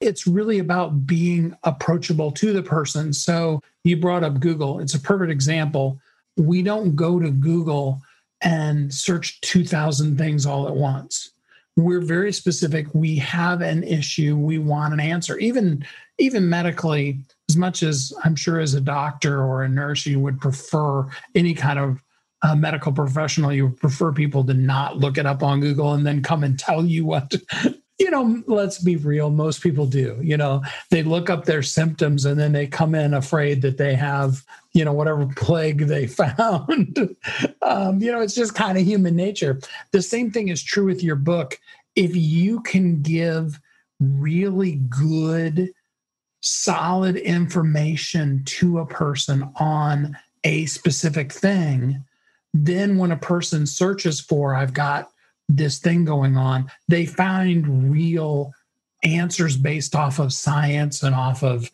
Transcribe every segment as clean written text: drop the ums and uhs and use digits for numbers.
It's really about being approachable to the person. So you brought up Google. It's a perfect example. We don't go to Google and search 2,000 things all at once. We're very specific. We have an issue. We want an answer. Even medically, as much as I'm sure as a doctor or a nurse, you would prefer any kind of medical professional, you would prefer people to not look it up on Google and then come and tell you what let's be real. Most people do. They look up their symptoms and then they come in afraid that they have, whatever plague they found. It's just kind of human nature. The same thing is true with your book. If you can give really good, solid information to a person on a specific thing, then when a person searches for, I've got this thing going on, they find real answers based off of science and off of.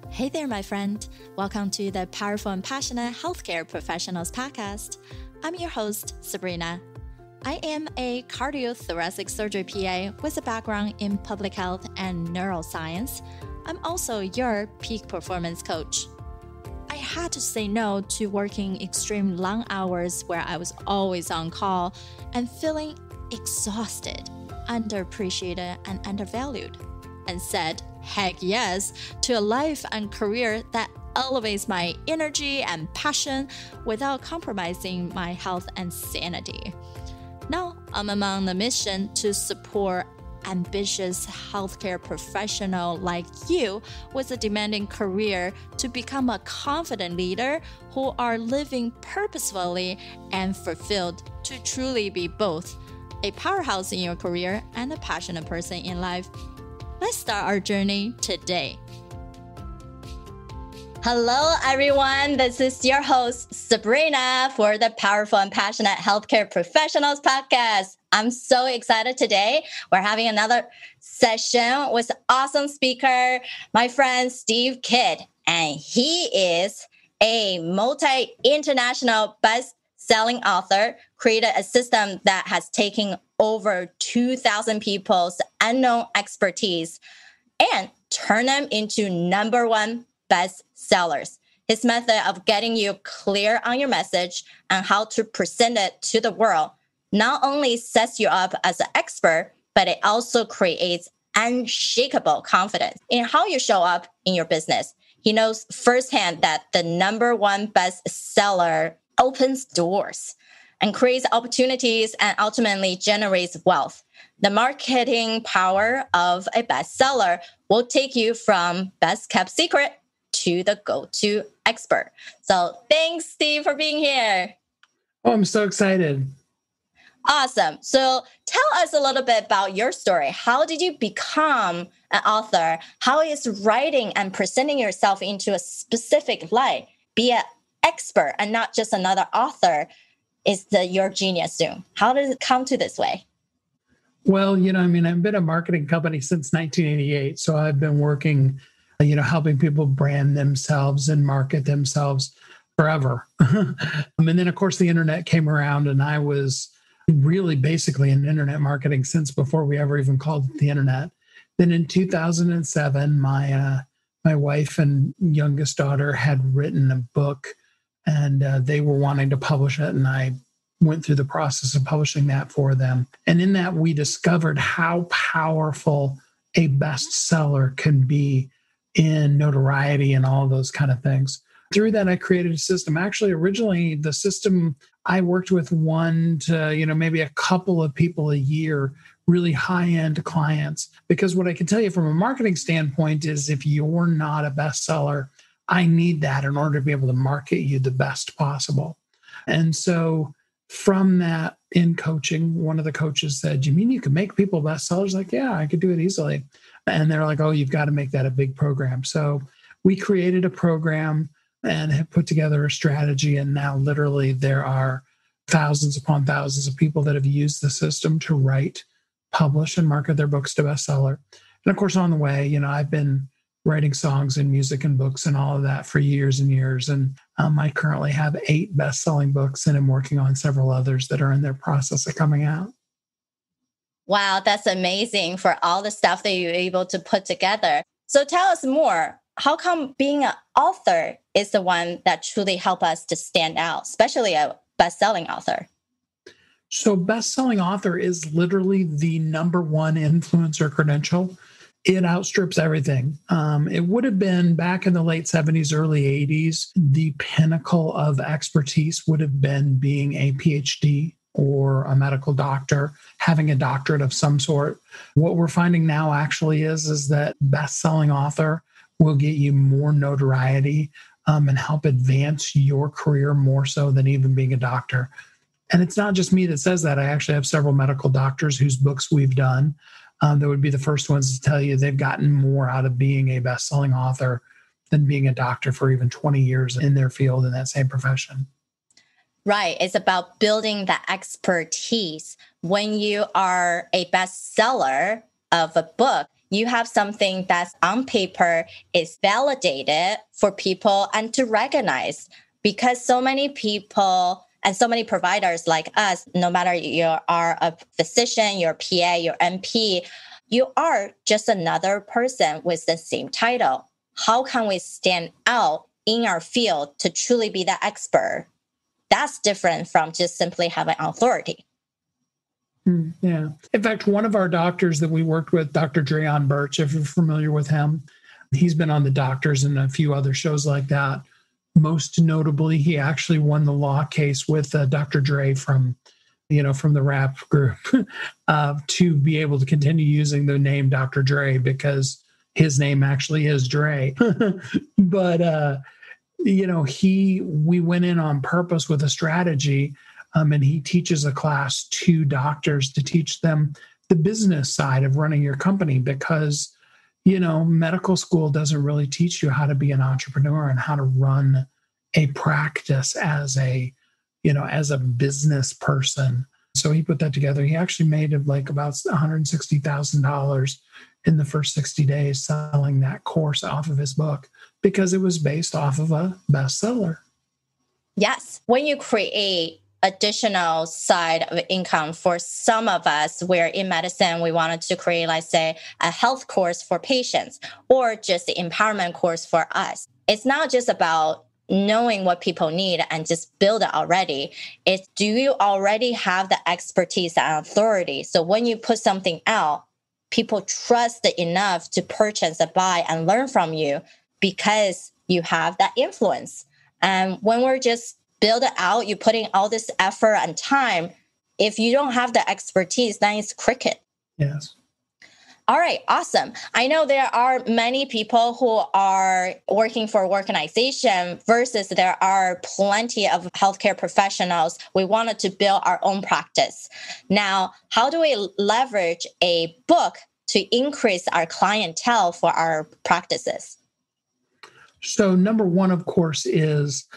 Hey there, my friend. Welcome to the Powerful and Passionate Healthcare Professionals podcast. I'm your host, Sabrina. I am a cardiothoracic surgery PA with a background in public health and neuroscience. I'm also your peak performance coach. I had to say no to working extreme long hours where I was always on call and feeling exhausted, underappreciated, and undervalued, and said heck yes to a life and career that elevates my energy and passion without compromising my health and sanity. Now I'm on the mission to support ambitious healthcare professional like you with a demanding career to become a confident leader who are living purposefully and fulfilled to truly be both a powerhouse in your career and a passionate person in life. Let's start our journey today. Hello, everyone. This is your host, Sabrina, for the Powerful and Passionate Healthcare Professionals podcast. I'm so excited today. We're having another session with an awesome speaker, my friend Steve Kidd. And he is a multi-international best-selling author, created a system that has taken over 2,000 people's unknown expertise and turned them into number one bestsellers. His method of getting you clear on your message and how to present it to the world not only sets you up as an expert, but it also creates unshakable confidence in how you show up in your business. He knows firsthand that the number one bestseller opens doors and creates opportunities and ultimately generates wealth. The marketing power of a bestseller will take you from best kept secret to the go-to expert. So thanks, Steve, for being here. Oh, I'm so excited. Awesome. So tell us a little bit about your story. How did you become an author? How is writing and presenting yourself into a specific light, be an expert and not just another author, is your genius soon? How did it come to this way? Well, I've been a marketing company since 1988. So I've been working, helping people brand themselves and market themselves forever. And then, of course, the internet came around and I was really basically in internet marketing since before we ever even called it the internet. Then in 2007, my wife and youngest daughter had written a book and they were wanting to publish it. And I went through the process of publishing that for them. And in that, we discovered how powerful a bestseller can be in notoriety and all those kind of things. Through that, I created a system. Actually, originally, the system I worked with one to, maybe a couple of people a year, really high-end clients. Because what I can tell you from a marketing standpoint is if you're not a bestseller, I need that in order to be able to market you the best possible. And so from that, in coaching, one of the coaches said, "You mean you can make people bestsellers?" Like, yeah, I could do it easily. And they're like, "Oh, you've got to make that a big program." So we created a program and have put together a strategy. And now literally there are thousands upon thousands of people that have used the system to write, publish, and market their books to bestseller. And of course, on the way, I've been writing songs and music and books and all of that for years and years. And I currently have 8 best-selling books, and I'm working on several others that are in their process of coming out. Wow, that's amazing for all the stuff that you're able to put together. So tell us more. How come being an author is the one that truly help us to stand out, especially a best-selling author? So best-selling author is literally the number one influencer credential. It outstrips everything. It would have been back in the late 70s, early 80s, the pinnacle of expertise would have been being a PhD or a medical doctor, having a doctorate of some sort. What we're finding now actually is that best-selling author will get you more notoriety and help advance your career more so than even being a doctor. And it's not just me that says that. I actually have several medical doctors whose books we've done that would be the first ones to tell you they've gotten more out of being a best-selling author than being a doctor for even 20 years in their field in that same profession. Right. It's about building the expertise. When you are a bestseller of a book, you have something that's on paper is validated for people and to recognize, because so many people and so many providers like us, no matter you are a physician, your PA, your MP, you are just another person with the same title. How can we stand out in our field to truly be the expert? That's different from just simply having authority. Yeah. In fact, one of our doctors that we worked with, Dr. Dreon Birch, if you're familiar with him, he's been on The Doctors and a few other shows like that. Most notably, he actually won the law case with Dr. Dre from the rap group to be able to continue using the name Dr. Dre because his name actually is Dre. But we went in on purpose with a strategy, and he teaches a class to doctors to teach them the business side of running your company because, medical school doesn't really teach you how to be an entrepreneur and how to run a practice as a business person. So he put that together. He actually made about $160,000 in the first 60 days selling that course off of his book because it was based off of a bestseller. Yes. When you create additional side of income for some of us, where in medicine, we wanted to create, let's say, a health course for patients or just the empowerment course for us. It's not just about knowing what people need and just build it already. It's, do you already have the expertise and authority? So when you put something out, people trust it enough to purchase and buy and learn from you because you have that influence. And when we're just build it out, you're putting all this effort and time. If you don't have the expertise, then it's cricket. Yes. All right, awesome. I know there are many people who are working for organization versus there are plenty of healthcare professionals. We wanted to build our own practice. Now, how do we leverage a book to increase our clientele for our practices? So number one, of course, is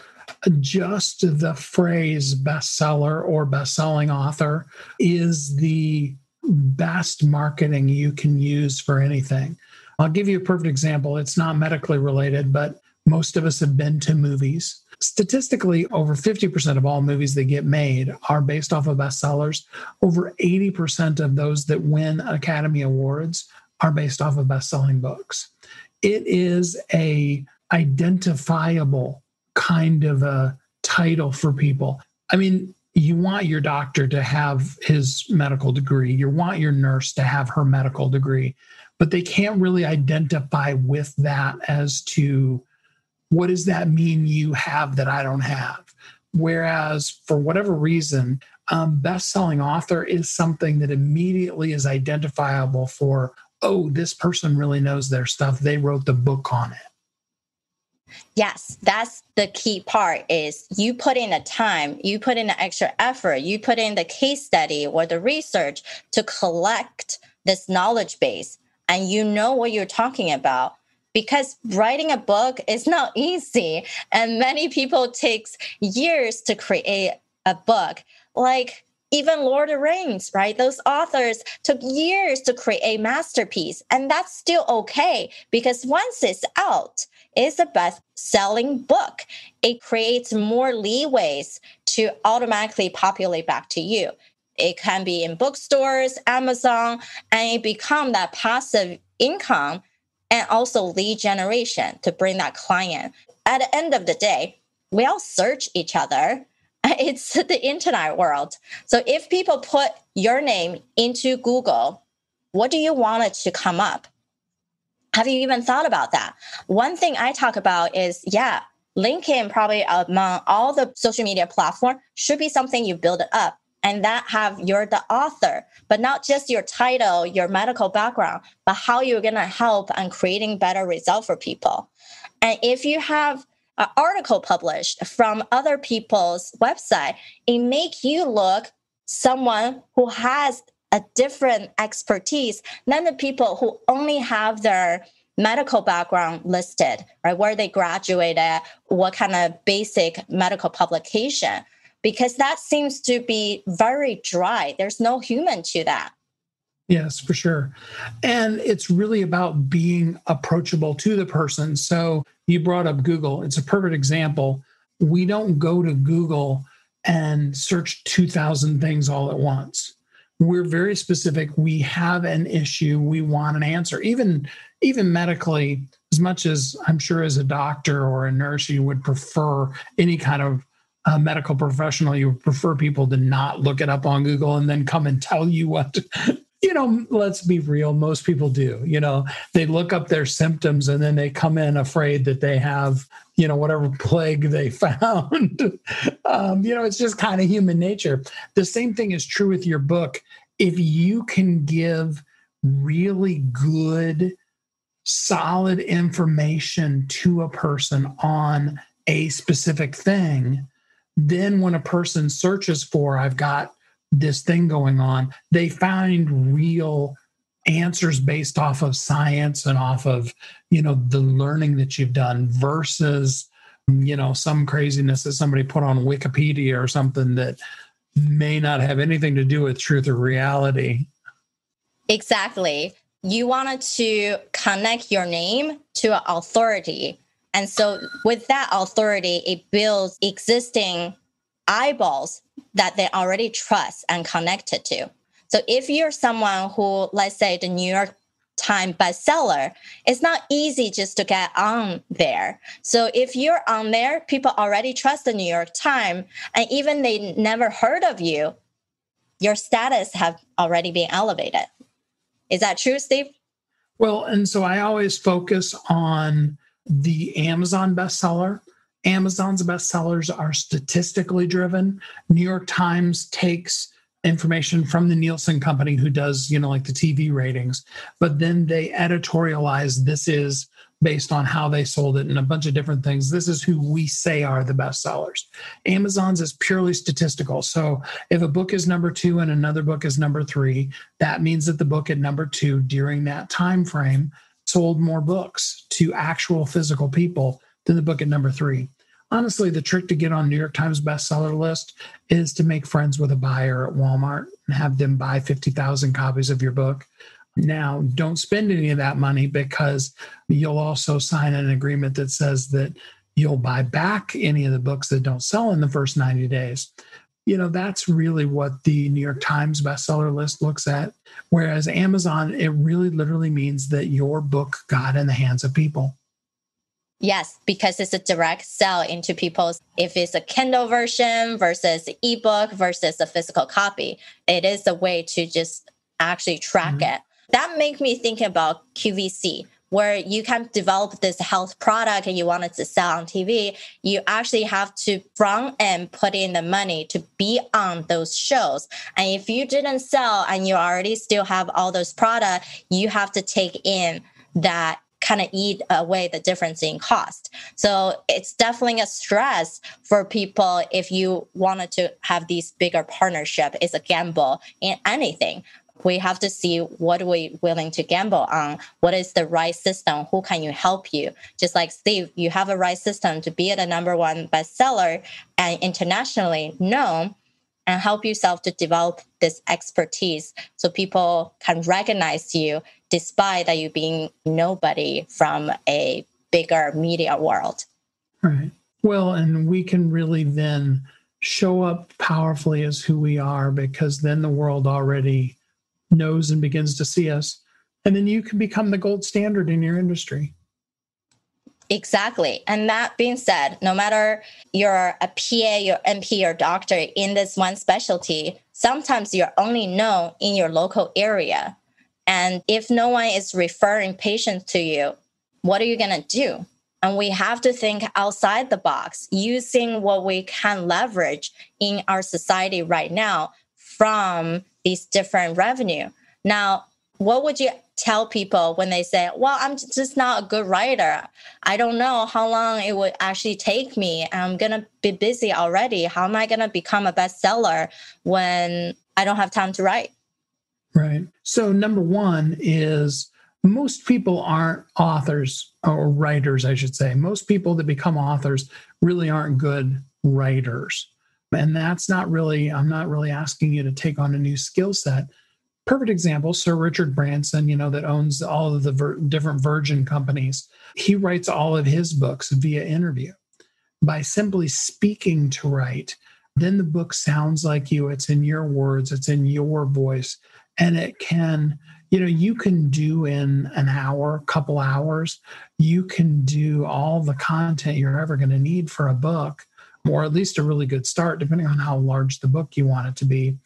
just the phrase bestseller or best-selling author is the best marketing you can use for anything. I'll give you a perfect example. It's not medically related, but most of us have been to movies. Statistically, over 50% of all movies that get made are based off of bestsellers. Over 80% of those that win Academy Awards are based off of best-selling books. It is a identifiable kind of a title for people. I mean, you want your doctor to have his medical degree. You want your nurse to have her medical degree, but they can't really identify with that as to what does that mean you have that I don't have? Whereas for whatever reason, best-selling author is something that immediately is identifiable for, oh, this person really knows their stuff. They wrote the book on it. Yes, that's the key part is you put in the time, you put in the extra effort, you put in the case study or the research to collect this knowledge base, and you know what you're talking about. Because writing a book is not easy, and many people takes years to create a book. Like Even Lord of the Rings, right? Those authors took years to create a masterpiece, and that's still okay because once it's out, it's a best-selling book. It creates more leeways to automatically populate back to you. It can be in bookstores, Amazon, and it become that passive income and also lead generation to bring that client. At the end of the day, we all search each other. It's the internet world. So if people put your name into Google, what do you want it to come up? Have you even thought about that? One thing I talk about is, LinkedIn probably among all the social media platform should be something you build it up and that have you're the author, but not just your title, your medical background, but how you're going to help and creating better result for people. And if you have an article published from other people's website, it make you look someone who has a different expertise than the people who only have their medical background listed, right? Where they graduated, what kind of basic medical publication, because that seems to be very dry. There's no human to that. Yes, for sure. And it's really about being approachable to the person. So you brought up Google. It's a perfect example. We don't go to Google and search 2,000 things all at once. We're very specific. We have an issue. We want an answer. Even medically, as much as I'm sure as a doctor or a nurse, you would prefer any kind of medical professional, you would prefer people to not look it up on Google and then come and tell you what let's be real. Most people do, they look up their symptoms and then they come in afraid that they have, whatever plague they found. It's just kind of human nature. The same thing is true with your book. If you can give really good, solid information to a person on a specific thing, then when a person searches for, I've got this thing going on, they find real answers based off of science and off of, the learning that you've done versus, some craziness that somebody put on Wikipedia or something that may not have anything to do with truth or reality. Exactly. You wanted to connect your name to an authority. And so with that authority, it builds existing eyeballs that they already trust and connected to. So if you're someone who, let's say, the New York Times bestseller, it's not easy just to get on there. So if you're on there, people already trust the New York Times, and even they never heard of you, your status have already been elevated. Is that true, Steve? Well, and so I always focus on the Amazon bestseller. Amazon's bestsellers are statistically driven. New York Times takes information from the Nielsen company who does, like the TV ratings, but then they editorialize, this is based on how they sold it and a bunch of different things. This is who we say are the bestsellers. Amazon's is purely statistical. So if a book is number 2 and another book is number 3, that means that the book at number 2 during that time frame sold more books to actual physical people than the book at number 3. Honestly, the trick to get on New York Times bestseller list is to make friends with a buyer at Walmart and have them buy 50,000 copies of your book. Now, don't spend any of that money because you'll also sign an agreement that says that you'll buy back any of the books that don't sell in the first 90 days. That's really what the New York Times bestseller list looks at. Whereas Amazon, it really literally means that your book got in the hands of people. Yes, because it's a direct sell into people's, if it's a Kindle version versus ebook versus a physical copy, it is a way to just actually track it. That makes me think about QVC, where you can develop this health product and you want it to sell on TV. You actually have to front end put in the money to be on those shows. And if you didn't sell and you already still have all those products, you have to take in that kind of eat away the difference in cost. So it's definitely a stress for people if you wanted to have these bigger partnership. It's a gamble in anything. We have to see what we're willing to gamble on. What is the right system? Who can you help you? Just like Steve, you have a right system to be the number 1 bestseller and internationally known. and help yourself to develop this expertise so people can recognize you despite that you being nobody from a bigger media world. Right. Well, and we can really then show up powerfully as who we are, because then the world already knows and begins to see us. And then you can become the gold standard in your industry. Exactly. And that being said, no matter you're a PA, your MP, or doctor in this one specialty, sometimes you're only known in your local area. And if no one is referring patients to you, what are you going to do? And we have to think outside the box, using what we can leverage in our society right now from these different revenue. Now, what would you tell people when they say, well, I'm just not a good writer. I don't know how long it would actually take me. I'm going to be busy already. How am I going to become a bestseller when I don't have time to write? Right. So number one is most people aren't authors or writers, I should say. Most people that become authors really aren't good writers. And that's not really, I'm not really asking you to take on a new skill set. Perfect example, Sir Richard Branson, that owns all of the different Virgin companies. He writes all of his books via interview. By simply speaking to write, then the book sounds like you. It's in your words. It's in your voice. And it can, you can do in an hour, couple hours, you can do all the content you're ever going to need for a book, or at least a really good start, depending on how large the book you want it to be.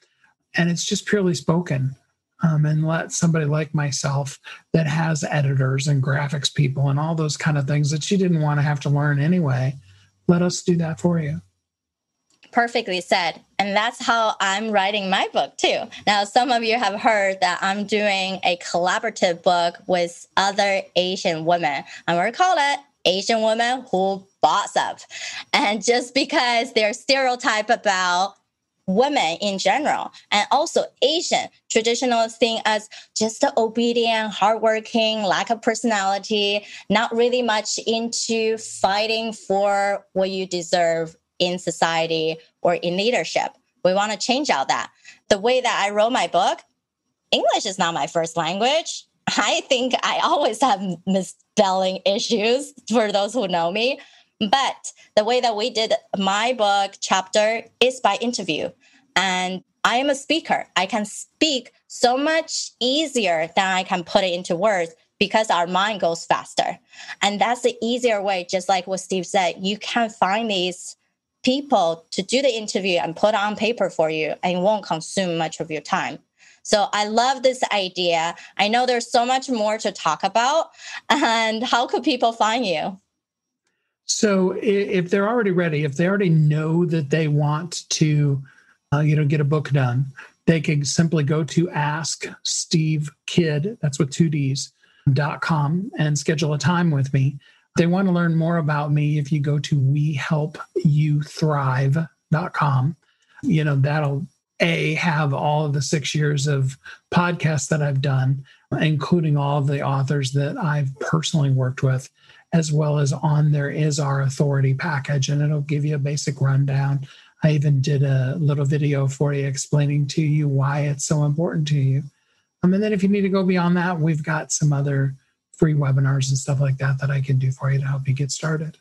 And it's just purely spoken. And let somebody like myself that has editors and graphics people and all those kind of things that you didn't want to have to learn anyway, let us do that for you. Perfectly said. And that's how I'm writing my book too. Now, some of you have heard that I'm doing a collaborative book with other Asian women. I'm going to call it Asian Women Who Boss Up. And just because there's stereotype about women in general, and also Asian traditional thing as just obedient, hardworking, lack of personality, not really much into fighting for what you deserve in society or in leadership. We want to change all that. The way that I wrote my book, English is not my first language. I think I always have misspelling issues for those who know me. But the way that we did my book chapter is by interview. And I am a speaker. I can speak so much easier than I can put it into words because our mind goes faster. And that's the easier way, just like what Steve said. You can find these people to do the interview and put on paper for you, and it won't consume much of your time. So I love this idea. I know there's so much more to talk about. And how could people find you? So if they're already ready, if they already know that they want to, get a book done, they can simply go to AskSteveKidd, that's with 2 Ds.com, and schedule a time with me. If they want to learn more about me, if you go to WeHelpYouThrive.com, that'll have all of the 6 years of podcasts that I've done, including all of the authors that I've personally worked with, as well as on there is our authority package, and it'll give you a basic rundown. I even did a little video for you explaining to you why it's so important to you. And then if you need to go beyond that, we've got some other free webinars and stuff like that I can do for you to help you get started.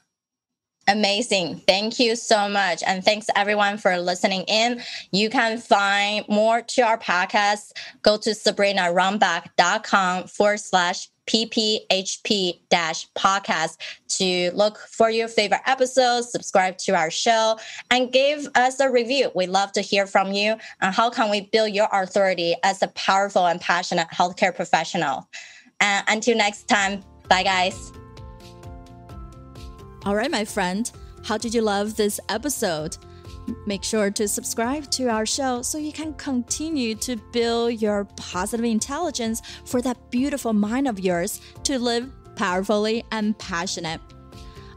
Amazing. Thank you so much. And thanks everyone for listening in. You can find more to our podcast. Go to sabrinarumback.com/PPHP-podcast to look for your favorite episodes, subscribe to our show, and give us a review. We'd love to hear from you. And how can we build your authority as a powerful and passionate healthcare professional? And until next time, bye guys. All right, my friend, how did you love this episode? Make sure to subscribe to our show so you can continue to build your positive intelligence for that beautiful mind of yours to live powerfully and passionate.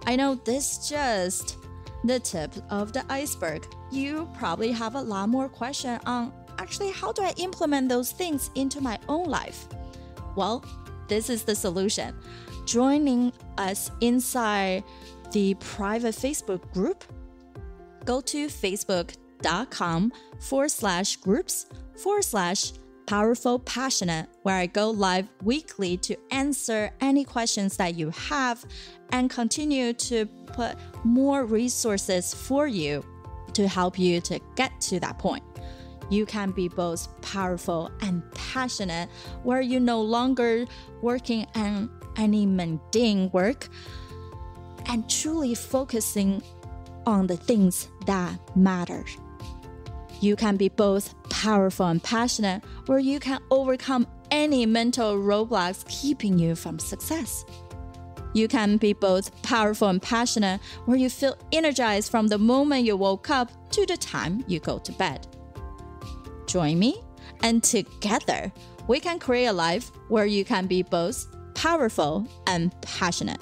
I know this is just the tip of the iceberg. You probably have a lot more questions on actually how do I implement those things into my own life? Well, this is the solution. Joining us inside the private Facebook group, go to Facebook facebook.com/groups/powerful passionate, where I go live weekly to answer any questions that you have and continue to put more resources for you to help you to get to that point. You can be both powerful and passionate, where you're no longer working on any mundane work and truly focusing on the things that matter. You can be both powerful and passionate, where you can overcome any mental roadblocks keeping you from success. You can be both powerful and passionate, where you feel energized from the moment you woke up to the time you go to bed. Join me, and together we can create a life where you can be both powerful and passionate.